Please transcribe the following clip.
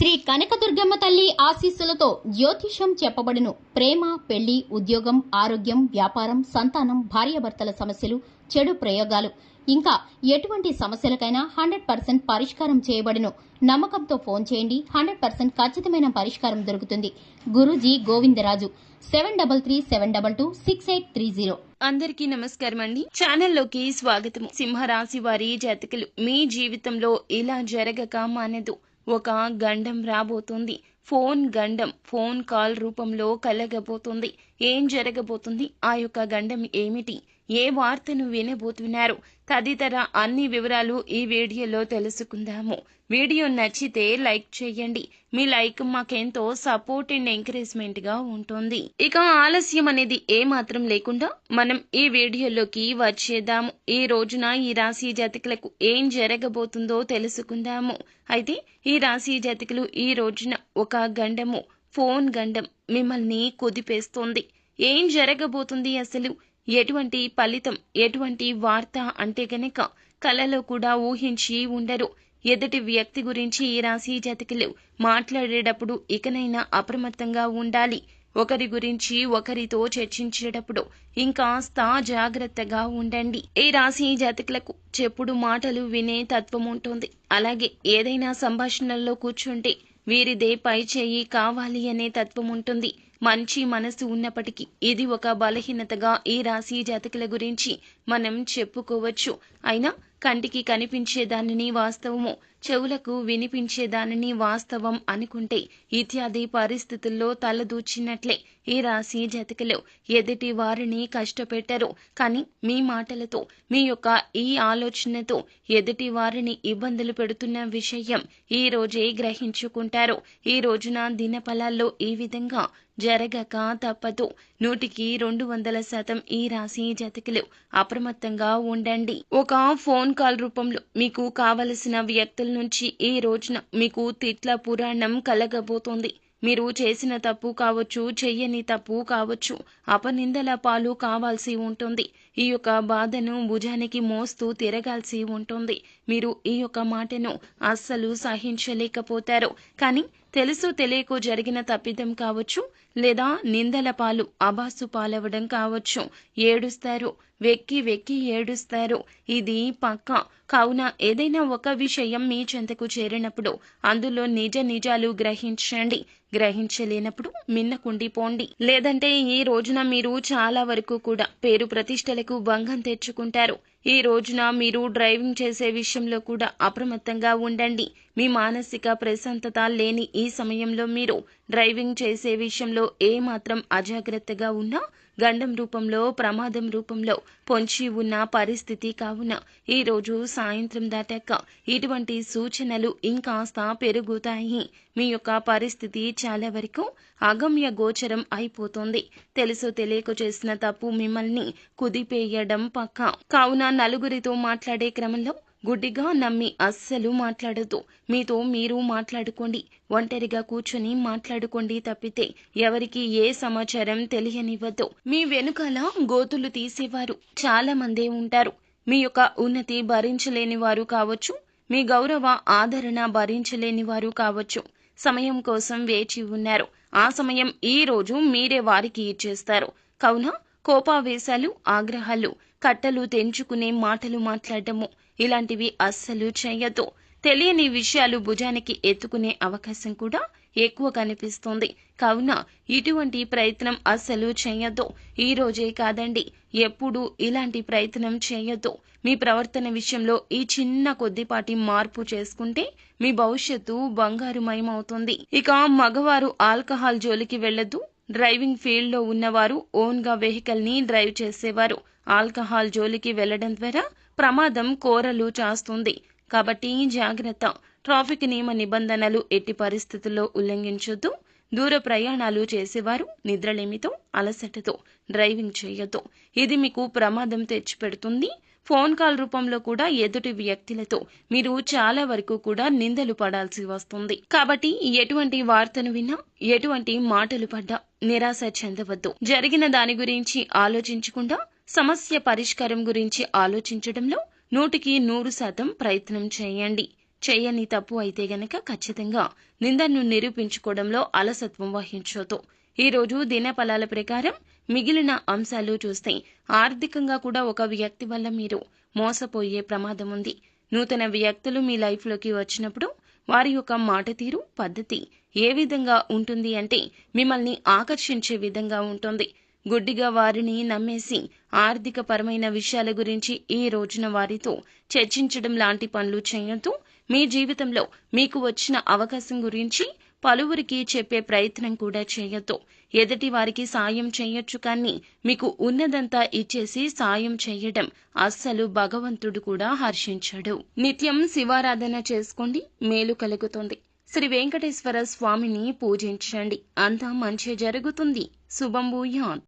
శ్రీ కనకదుర్గమ్మ తల్లి ఆశీస్సులతో జ్యోతిష్యం చెప్పబడును. ప్రేమ, పెళ్లి, ఉద్యోగం, ఆరోగ్యం, వ్యాపారం, సంతానం, భార్యాభర్తల సమస్యలు, చెడు ప్రయోగాలు, ఇంకా ఎటువంటి సమస్యలకైనా 100% పరిష్కారం చేయబడును. నమ్మకంతో ఫోన్ చేయండి. 100% ఖచ్చితమైన పరిష్కారం దొరుకుతుంది. గురూజీ గోవిందరాజు 7337226830. అందరికీ నమస్కారం అండి. ఛానల్లోకి స్వాగతం. సింహరాశి వారి జాతకులు, మీ జీవితంలో ఇలా జరగక మానదు. ఒక గండం రాబోతుంది. గండం ఫోన్ కాల్ రూపంలో కలగబోతుంది. ఏం జరగబోతుంది? ఆ యొక్క గండం ఏమిటి? ఏ వార్తను వినబోతున్నారు? తదితర అన్ని వివరాలు ఈ వీడియోలో తెలుసుకుందాము. వీడియో నచ్చితే లైక్ చేయండి. మీ లైక్ మాకెంతో సపోర్ట్ అండ్ ఎంకరేజ్మెంట్ గా ఉంటుంది. ఇక ఆలస్యం అనేది ఏమాత్రం లేకుండా మనం ఈ వీడియోలోకి వచ్చేద్దాము. ఈ రోజున ఈ రాశి జాతకులకు ఏం జరగబోతుందో తెలుసుకుందాము. అయితే ఈ రాశి జాతకులు ఈ రోజున ఒక గండం మిమ్మల్ని కుదిపేస్తోంది. ఏం జరగబోతుంది అసలు? ఎటువంటి ఫలితం, ఎటువంటి వార్త అంటే గనక కలలో కూడా ఊహించి ఉండరు. ఎదుటి వ్యక్తి గురించి ఈ రాశి జాతకులు మాట్లాడేటప్పుడు ఇకనైనా అప్రమత్తంగా ఉండాలి. ఒకరి గురించి ఒకరితో చర్చించేటప్పుడు ఇంకాస్త జాగ్రత్తగా ఉండండి. ఈ రాశి జాతకులకు చెప్పుడు మాటలు వినే తత్వం ఉంటుంది. అలాగే ఏదైనా సంభాషణల్లో కూర్చుంటే వీరిదే పై చేయి కావాలి అనే తత్వం ఉంటుంది. మంచి మనసు ఉన్నప్పటికీ ఇది ఒక బలహీనతగా ఈ రాశి జాతకుల గురించి మనం చెప్పుకోవచ్చు. అయినా కంటికి కనిపించే దానిని వాస్తవము, చెవులకు వినిపించే దానిని వాస్తవం అనుకుంటే ఇత్యాది పరిస్థితుల్లో తలదూచినట్లే. ఈ రాశి జాతకులు ఎదుటి వారిని కష్టపెట్టరు, కానీ మీ మాటలతో, మీ యొక్క ఈ ఆలోచనతో ఎదుటి వారిని ఇబ్బందులు పెడుతున్న విషయం ఈ రోజే గ్రహించుకుంటారు. ఈ రోజున దినఫలాల్లో ఈ విధంగా జరగక తప్పదు. 100% ఈ రాశి జాతకులు అప్రమత్తంగా ఉండండి. ఒక ఫోన్ కాల్ రూపంలో మీకు కావలసిన వ్యక్తుల నుంచి ఈ రోజున మీకు తిట్ల పురాణం కలగబోతోంది. మీరు చేసిన తప్పు కావచ్చు, చెయ్యని తప్పు కావచ్చు, అపనిందల పాలు కావాల్సి ఉంటుంది. ఈ యొక్క బాధను భుజానికి మోస్తూ తిరగాల్సి ఉంటుంది. మీరు ఈ యొక్క మాటను అస్సలు సహించలేకపోతారు. కానీ తెలుసు తెలియకు జరిగిన తప్పిదం కావచ్చు, లేదా నిందల పాలు అబాసు పాలవడం కావచ్చు. ఏడుస్తారు, వెక్కి వెక్కి ఏడుస్తారు. ఇది పక్కా. కావున ఏదైనా ఒక విషయం మీ చెంతకు చేరినప్పుడు అందులో నిజాలు గ్రహించండి. గ్రహించలేనప్పుడు మిన్నకుండిపోండి. లేదంటే ఈ రోజున మీరు చాలా వరకు కూడా పేరు ప్రతిష్టలకు భంగం తెచ్చుకుంటారు. ఈ రోజున మీరు డ్రైవింగ్ చేసే విషయంలో కూడా అప్రమత్తంగా ఉండండి. మీ మానసిక ప్రశాంతత లేని ఈ సమయంలో మీరు డ్రైవింగ్ చేసే విషయంలో ఏమాత్రం అజాగ్రత్తగా ఉన్నా గండం రూపంలో, ప్రమాదం రూపంలో పొంచి ఉన్న పరిస్థితి. కావున ఈ రోజు సాయంత్రం దాటాక ఇటువంటి సూచనలు ఇంకాస్త పెరుగుతాయి. మీ యొక్క పరిస్థితి చాలా వరకు అగమ్య గోచరం అయిపోతుంది. తెలుసో తెలియక చేసిన తప్పు మిమ్మల్ని కుదిపేయడం పక్కా. కావున నలుగురితో మాట్లాడే క్రమంలో గుడ్డిగా నమ్మి అస్సలు మాట్లాడొద్దు. మీతో మీరు మాట్లాడుకోండి. ఒంటరిగా కూర్చొని మాట్లాడుకోండి తప్పితే ఎవరికి ఏ సమాచారం తెలియనివ్వద్దు. మీ వెనుకాల గోతులు తీసేవారు చాలా మందే ఉంటారు. మీ యొక్క ఉన్నతి భరించలేని వారు కావచ్చు, మీ గౌరవ ఆదరణ భరించలేని వారు కావచ్చు. సమయం కోసం వేచి ఉన్నారు. ఆ సమయం ఈ రోజు మీరే వారికి ఇచ్చేస్తారు. కావున కోపావేశాలు, ఆగ్రహాలు, కట్టలు తెంచుకునే మాటలు మాట్లాడటము ఇలాంటివి అస్సలు చేయొద్దు. తెలియని విషయాలు భుజానికి ఎత్తుకునే అవకాశం కూడా ఎక్కువ కనిపిస్తుంది. కావున ఇటువంటి ప్రయత్నం అస్సలు చేయొద్దు. ఈ రోజే కాదండి, ఎప్పుడు ఇలాంటి ప్రయత్నం చేయొద్దు. మీ ప్రవర్తన విషయంలో ఈ చిన్న కొద్దిపాటి మార్పు చేసుకుంటే మీ భవిష్యత్తు బంగారుమయమవుతుంది. ఇక మగవారు ఆల్కహాల్ జోలికి వెళ్లొద్దు. డ్రైవింగ్ ఫీల్డ్ లో ఉన్నవారు ఓన్ గా వెహికల్ ని డ్రైవ్ చేసేవారు ఆల్కహాల్ జోలికి వెళ్లడం ద్వారా ప్రమాదం కోరలు చాస్తుంది. కాబట్టి జాగ్రత్త. ట్రాఫిక్ నియమ నిబంధనలు ఎట్టి పరిస్థితుల్లో ఉల్లంఘించొద్దు. దూర ప్రయాణాలు చేసేవారు నిద్రలేమితో, అలసటతో డ్రైవింగ్ చేయొద్దు. ఇది మీకు ప్రమాదం తెచ్చిపెడుతుంది. ఫోన్ కాల్ రూపంలో కూడా ఎదుటి వ్యక్తులతో మీరు చాలా వరకు కూడా నిందలు పడాల్సి వస్తుంది. కాబట్టి ఎటువంటి వార్తను విన్నా, ఎటువంటి మాటలు పడ్డా నిరాశ చెందవద్దు. జరిగిన దాని గురించి ఆలోచించకుండా సమస్య పరిష్కారం గురించి ఆలోచించడంలో 100% ప్రయత్నం చేయండి. చేయని తప్పు అయితే గనక ఖచ్చితంగా నిందను నిరూపించుకోవడంలో అలసత్వం వహించొద్దు. ఈ రోజు దినఫలాల ప్రకారం మిగిలిన అంశాలు చూస్తే ఆర్థికంగా కూడా ఒక వ్యక్తి వల్ల మీరు మోసపోయే ప్రమాదం ఉంది. నూతన వ్యక్తులు మీ లైఫ్లోకి వచ్చినప్పుడు వారి యొక్క మాట తీరు, పద్ధతి ఏ విధంగా ఉంటుంది అంటే మిమ్మల్ని ఆకర్షించే విధంగా ఉంటుంది. గుడ్డిగా వారిని నమ్మేసి ఆర్థిక పరమైన విషయాల గురించి ఈ రోజున వారితో చర్చించడం లాంటి పనులు చేయొద్దు. మీ జీవితంలో మీకు వచ్చిన అవకాశం గురించి పలువురికి చెప్పే ప్రయత్నం కూడా చేయొద్దు. ఎదుటి వారికి సాయం చేయొచ్చు, కానీ మీకు ఉన్నదంతా ఇచ్చేసి సాయం చేయడం అస్సలు భగవంతుడు కూడా హర్షించడు. నిత్యం శివారాధన చేసుకోండి, మేలు కలుగుతుంది. శ్రీ వెంకటేశ్వర స్వామిని పూజించండి, అంతా మంచి జరుగుతుంది. శుభం భూయాత్.